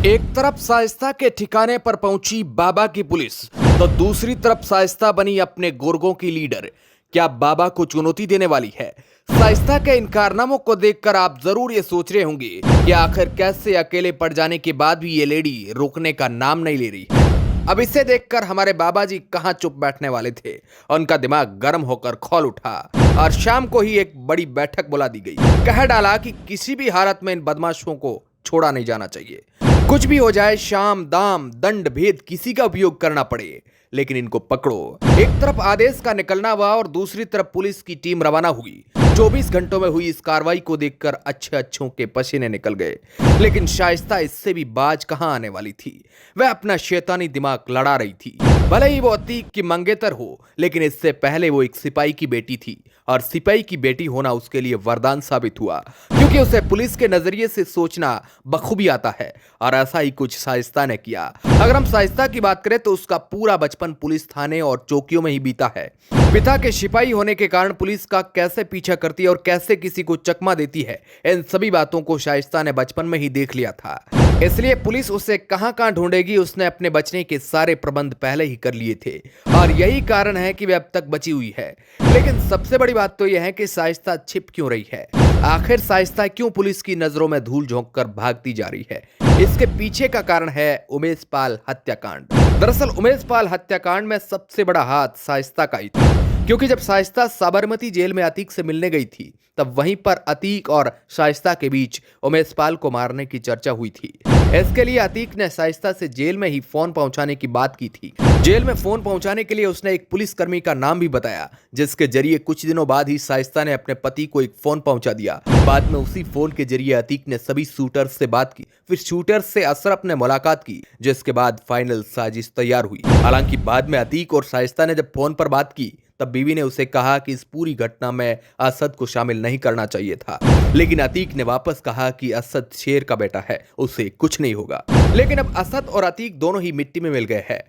एक तरफ शाइस्ता के ठिकाने पर पहुंची बाबा की पुलिस, तो दूसरी तरफ शाइस्ता बनी अपने गुर्गों की लीडर। क्या बाबा को चुनौती देने वाली है? शाइस्ता के इन कारनामों को देखकर आप जरूर ये सोच रहे होंगे कि आखिर कैसे अकेले पड़ जाने के बाद भी ये लेडी रुकने का नाम नहीं ले रही है। अब इसे देखकर हमारे बाबा जी कहां चुप बैठने वाले थे। उनका दिमाग गर्म होकर खौल उठा और शाम को ही एक बड़ी बैठक बुला दी गई। कह डाला कि किसी भी हालत में इन बदमाशों को छोड़ा नहीं जाना चाहिए। कुछ भी हो जाए, शाम दाम दंड भेद किसी का उपयोग करना पड़े, लेकिन इनको पकड़ो। एक तरफ आदेश का निकलना हुआ और दूसरी तरफ पुलिस की टीम रवाना हुई। 24 घंटों में हुई इस कार्रवाई को देखकर अच्छों के पसीने निकल गए, लेकिन शाइस्ता इससे भी बाज कहां आने वाली थी। वह अपना शैतानी दिमाग लड़ा रही थी। भले ही वो अतीक की मंगेतर हो, लेकिन इससे पहले वो एक सिपाही की बेटी थी और सिपाही की बेटी होना उसके लिए वरदान साबित हुआ, क्योंकि उसे पुलिस के नजरिए से सोचना बखूबी आता है। और ऐसा ही कुछ शाइस्ता ने किया। अगर हम शाइस्ता की बात करें तो उसका पूरा बचपन पुलिस थाने और चौकियों में ही बीता है। पिता के सिपाही होने के कारण पुलिस का कैसे पीछा करती है और कैसे किसी को चकमा देती है, इन सभी बातों को शाइस्ता ने बचपन में ही देख लिया था। इसलिए पुलिस उसे कहां ढूंढेगी, उसने अपने बचने के सारे प्रबंध पहले ही कर लिए थे और यही कारण है कि वे अब तक बची हुई है। लेकिन सबसे बड़ी बात तो यह है कि शाइस्ता छिप क्यों रही है। आखिर शाइस्ता क्यों पुलिस की नजरों में धूल झोंक कर भागती जा रही है? इसके पीछे का कारण है उमेश पाल हत्याकांड। दरअसल उमेश पाल हत्याकांड में सबसे बड़ा हाथ शाइस्ता का ही था, क्योंकि जब शाइस्ता साबरमती जेल में अतीक से मिलने गई थी, तब वहीं पर अतीक और शाइस्ता के बीच उमेश पाल को मारने की चर्चा हुई थी। इसके लिए अतीक ने शाइस्ता से जेल में ही फोन पहुंचाने की बात की थी। जेल में फोन पहुंचाने के लिए उसने एक पुलिसकर्मी का नाम भी बताया, जिसके जरिए कुछ दिनों बाद ही शाइस्ता ने अपने पति को एक फोन पहुंचा दिया। बाद में उसी फोन के जरिए अतीक ने सभी शूटर्स से बात की, फिर शूटर्स से अशरफ ने मुलाकात की, जिसके बाद फाइनल साजिश तैयार हुई। हालांकि बाद में अतीक और शाइस्ता ने जब फोन पर बात की, तब बीवी ने उसे कहा कि इस पूरी घटना में असद को शामिल नहीं करना चाहिए था, लेकिन अतीक ने वापस कहा कि असद शेर का बेटा है, उसे कुछ नहीं होगा। लेकिन अब असद और अतीक दोनों ही मिट्टी में मिल गए हैं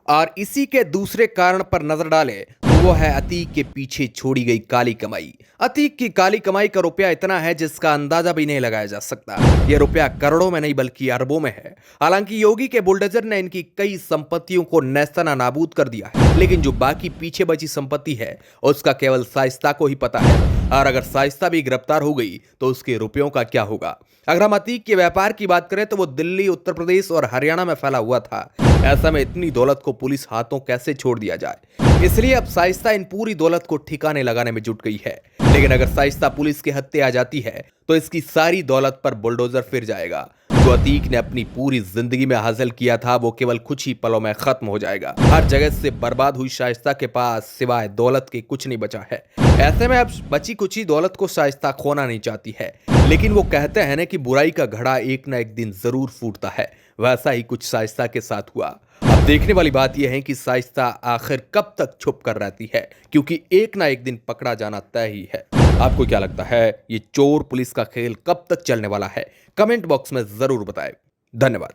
और इसी के दूसरे कारण पर नजर डालें तो वो है अतीक के पीछे छोड़ी गई काली कमाई। अतीक की काली कमाई का रुपया इतना है जिसका अंदाजा भी नहीं लगाया जा सकता। यह रुपया करोड़ों में नहीं बल्कि अरबों में है। हालांकि योगी के बुलडोजर ने इनकी कई संपत्तियों को नेस्तना नाबूद कर दिया है, लेकिन जो बाकी पीछे बची संपत्ति है उसका केवल शाइस्ता को ही पता है। और अगर शाइस्ता भी गिरफ्तार हो गई तो उसके रुपयों का क्या होगा? अगर हम अतीक के व्यापार की बात करें तो वो दिल्ली, उत्तर प्रदेश और हरियाणा में फैला हुआ था। ऐसा में इतनी दौलत को पुलिस हाथों कैसे छोड़ दिया जाए? इसलिए अब शाइस्ता इन पूरी दौलत को ठिकाने लगाने में जुट गई है। लेकिन अगर शाइस्ता पुलिस के हत्थे आ जाती है तो इसकी सारी दौलत पर बुलडोजर फिर जाएगा। जो अतीक ने अपनी पूरी जिंदगी में हासिल किया था वो केवल कुछ ही पलों में खत्म हो जाएगा। हर जगह से बर्बाद हुई शाइस्ता के पास सिवाय दौलत के कुछ नहीं बचा है। ऐसे में अब बची कुछ ही दौलत को शाइस्ता खोना नहीं चाहती है, लेकिन वो कहते हैं ना कि बुराई का घड़ा एक ना एक दिन जरूर फूटता है। वैसा ही कुछ शाइस्ता के साथ हुआ। अब देखने वाली बात यह है कि शाइस्ता आखिर कब तक छुप कर रहती है, क्योंकि एक ना एक दिन पकड़ा जाना तय ही है। आपको क्या लगता है, ये चोर पुलिस का खेल कब तक चलने वाला है? कमेंट बॉक्स में जरूर बताएं। धन्यवाद।